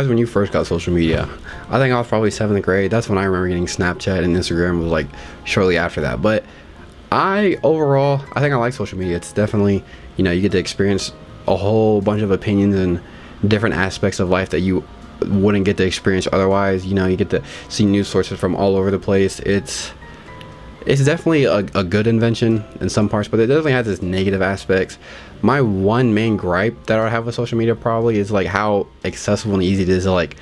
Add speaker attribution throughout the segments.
Speaker 1: When you first got social media, I think I was probably 7th grade. That's when I remember getting Snapchat, and Instagram was like shortly after that. But overall, I think I like social media. It's definitely, you get to experience a whole bunch of opinions and different aspects of life that you wouldn't get to experience otherwise. You get to see news sources from all over the place. It's definitely a good invention in some parts, but it definitely has its negative aspects. My one main gripe that I would have with social media probably is like how accessible and easy it is to like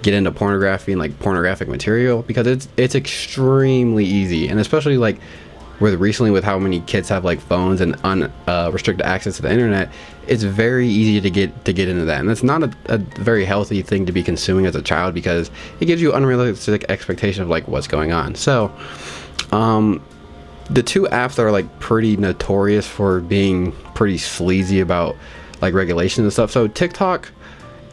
Speaker 1: get into pornography and like pornographic material, because it's extremely easy, and especially like with how many kids have like phones and unrestricted access to the internet, it's very easy to get into that, and that's not a very healthy thing to be consuming as a child, because it gives you unrealistic expectation of like what's going on. So the two apps that are like pretty notorious for being pretty sleazy about like regulations and stuff. So TikTok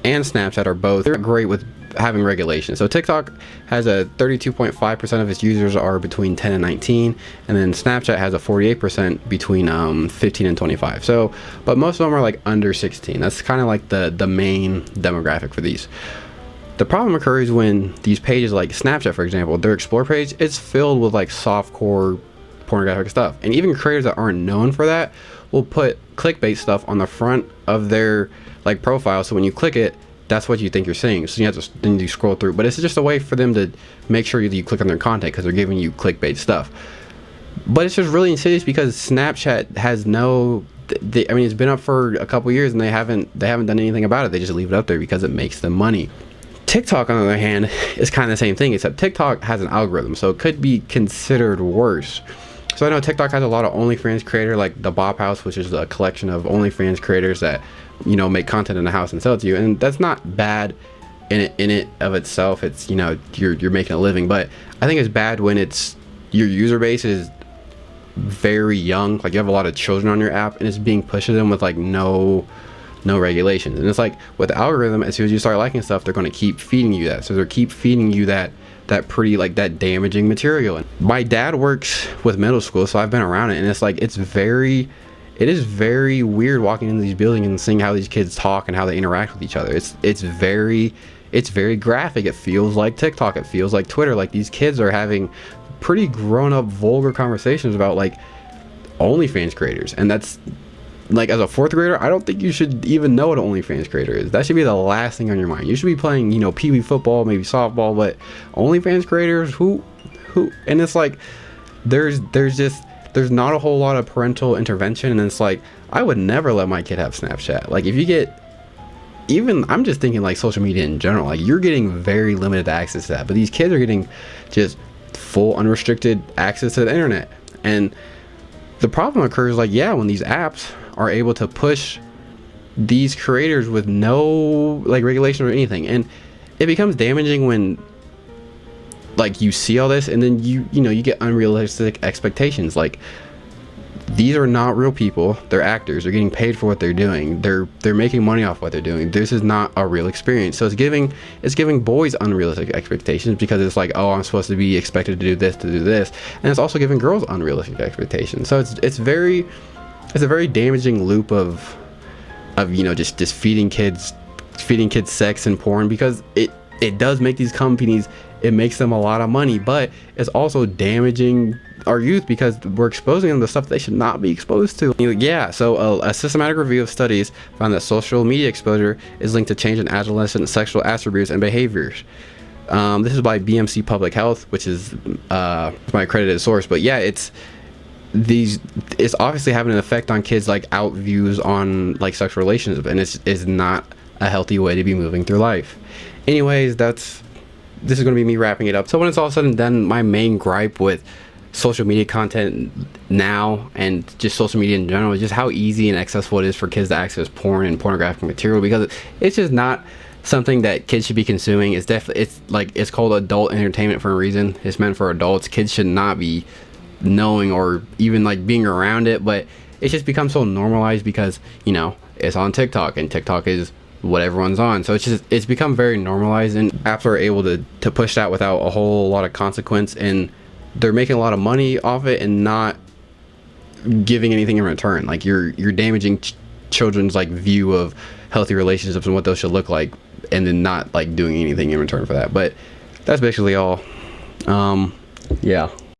Speaker 1: and Snapchat are both, they're great with having regulations. So TikTok has a 32.5% of its users are between 10 and 19, and then Snapchat has a 48% between 15 and 25. So, but most of them are like under 16. That's kind of like the main demographic for these. The problem occurs when these pages like Snapchat, for example, their explore page, it's filled with like softcore pornographic stuff, and even creators that aren't known for that will put clickbait stuff on the front of their like profile, so when you click it, that's what you think you're seeing. So then you scroll through, but it's just a way for them to make sure that you click on their content, because they're giving you clickbait stuff. But it's just really insidious, because Snapchat has it's been up for a couple years and they haven't done anything about it. They just leave it up there because it makes them money. TikTok, on the other hand, is kind of the same thing, except TikTok has an algorithm, so it could be considered worse. So I know TikTok has a lot of OnlyFans creator, like the Bop House, which is a collection of OnlyFans creators that make content in the house and sell it to you, and that's not bad in it of itself. It's you're making a living, but I think it's bad when your user base is very young, like you have a lot of children on your app and it's being pushed to them with like no regulations. And it's like with the algorithm, as soon as you start liking stuff, they're going to keep feeding you that. So they're keep feeding you that pretty like that damaging material. And my dad works with middle school, so I've been around it, and it's like it is very weird walking into these buildings and seeing how these kids talk and how they interact with each other. It's very graphic. It feels like TikTok, it feels like Twitter. Like these kids are having pretty grown-up vulgar conversations about like OnlyFans creators, and that's like, as a 4th grader, I don't think you should even know what an OnlyFans creator is. That should be the last thing on your mind. You should be playing, pee-wee football, maybe softball, but OnlyFans creators, who, and it's like, there's not a whole lot of parental intervention, and it's like, I would never let my kid have Snapchat. Like, if you get, I'm just thinking like social media in general, like you're getting very limited access to that, but these kids are getting just full unrestricted access to the internet. And the problem occurs like, when these apps are able to push these creators with no like regulation or anything, and it becomes damaging when like you see all this and then you get unrealistic expectations. Like, these are not real people, they're actors, they're getting paid for what they're doing, they're making money off what they're doing. This is not a real experience. So it's giving boys unrealistic expectations, because it's like, oh, I'm supposed to be expected to do this, and it's also giving girls unrealistic expectations. So it's a very damaging loop of just feeding kids sex and porn, because it does make these companies, it makes them a lot of money, but it's also damaging our youth, because we're exposing them to stuff they should not be exposed to. So a systematic review of studies found that social media exposure is linked to change in adolescent sexual attributes and behaviors. This is by BMC Public Health, which is my accredited source, but it's obviously having an effect on kids, like out views on like sexual relations, and it's not a healthy way to be moving through life. Anyways, this is going to be me wrapping it up. So when it's all said and done, my main gripe with social media content now, and just social media in general, is just how easy and accessible it is for kids to access porn and pornographic material, because it's just not something that kids should be consuming. It's called adult entertainment for a reason. It's meant for adults. Kids should not be knowing or even like being around it, but it's just become so normalized because it's on TikTok, and TikTok is what everyone's on. So it's become very normalized, and apps are able to push that without a whole lot of consequence, and they're making a lot of money off it and not giving anything in return. Like you're damaging children's like view of healthy relationships and what those should look like and then not like doing anything in return for that. But that's basically all. Yeah,